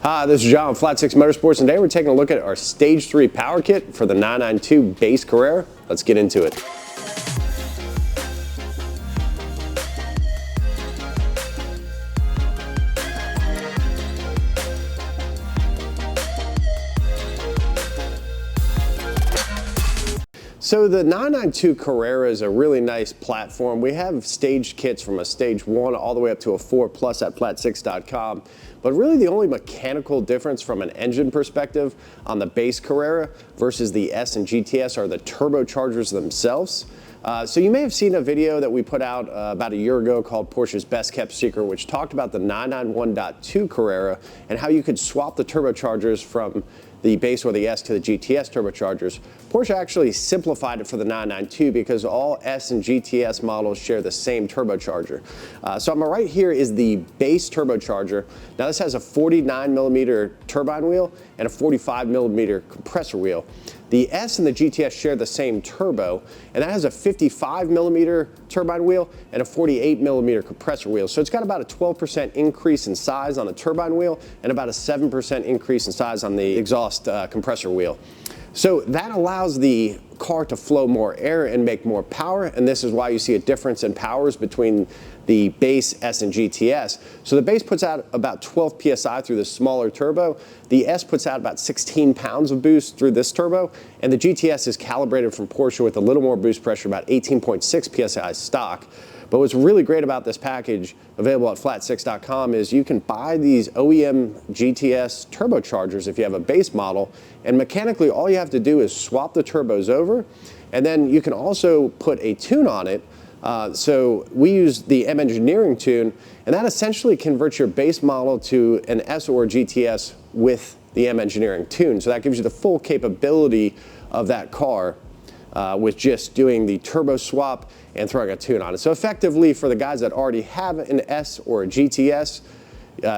Hi, this is John with Flat 6 Motorsports, and today we're taking a look at our Stage 3 power kit for the 992 base Carrera. Let's get into it. So the 992 Carrera is a really nice platform. We have staged kits from a stage 1 all the way up to a 4 plus at flat6.com. But really the only mechanical difference from an engine perspective on the base Carrera versus the S and GTS are the turbochargers themselves. So you may have seen a video that we put out about a year ago called Porsche's Best Kept Secret, which talked about the 991.2 Carrera and how you could swap the turbochargers from the base or the S to the GTS turbochargers. Porsche actually simplified it for the 992 because all S and GTS models share the same turbocharger. So on my right here is the base turbocharger. Now this has a 49mm turbine wheel and a 45mm compressor wheel. The S and the GTS share the same turbo, and that has a 55mm turbine wheel and a 48mm compressor wheel. So it's got about a 12% increase in size on the turbine wheel and about a 7% increase in size on the exhaust compressor wheel. So that allows the car to flow more air and make more power, and this is why you see a difference in powers between the base S and GTS. So the base puts out about 12 psi through the smaller turbo. The S puts out about 16 pounds of boost through this turbo, and the GTS is calibrated from Porsche with a little more boost pressure, about 18.6 psi stock. But what's really great about this package, available at flat6.com, is you can buy these OEM GTS turbochargers if you have a base model, and mechanically all you have to do is swap the turbos over, and then you can also put a tune on it. So we use the M Engineering tune, and that essentially converts your base model to an S or GTS with the M Engineering tune. So that gives you the full capability of that car with just doing the turbo swap and throwing a tune on it. So effectively, for the guys that already have an S or a GTS,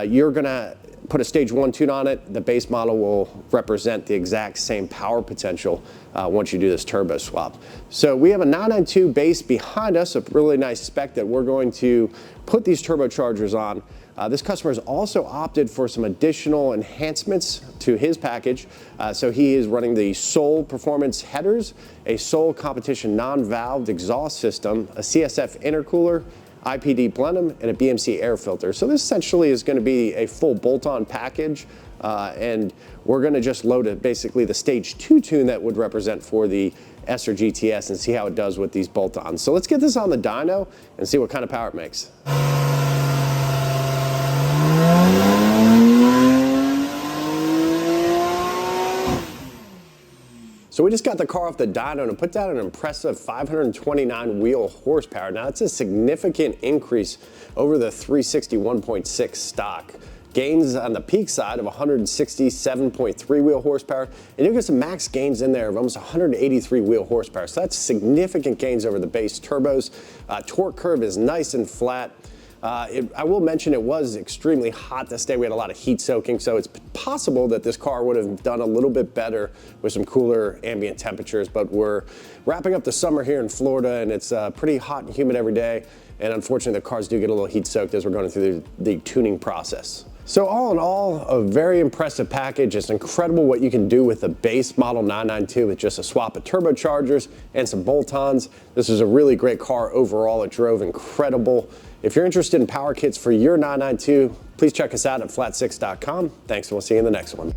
you're gonna put a stage 1 tune on it. The base model will represent the exact same power potential once you do this turbo swap. So we have a 992 base behind us, a really nice spec that we're going to put these turbochargers on. This customer has also opted for some additional enhancements to his package. So he is running the Soul Performance headers, a Soul Competition non-valved exhaust system, a CSF intercooler, IPD plenum, and a BMC air filter. So this essentially is going to be a full bolt-on package, and we're going to just load it, basically the stage 2 tune that would represent for the S or GTS, and see how it does with these bolt-ons. So let's get this on the dyno and see what kind of power it makes. So we just got the car off the dyno and put down an impressive 529 wheel horsepower. Now that's a significant increase over the 361.6 stock. Gains on the peak side of 167.3 wheel horsepower, and you get some max gains in there of almost 183 wheel horsepower. So that's significant gains over the base turbos. Torque curve is nice and flat. I will mention it was extremely hot this day. We had a lot of heat soaking, so it's possible that this car would have done a little bit better with some cooler ambient temperatures, but we're wrapping up the summer here in Florida, and it's pretty hot and humid every day, and unfortunately the cars do get a little heat soaked as we're going through the tuning process. So all in all, a very impressive package. It's incredible what you can do with the base model 992 with just a swap of turbochargers and some bolt-ons. This is a really great car overall. It drove incredible. If you're interested in power kits for your 992, please check us out at flat6.com. Thanks, and we'll see you in the next one.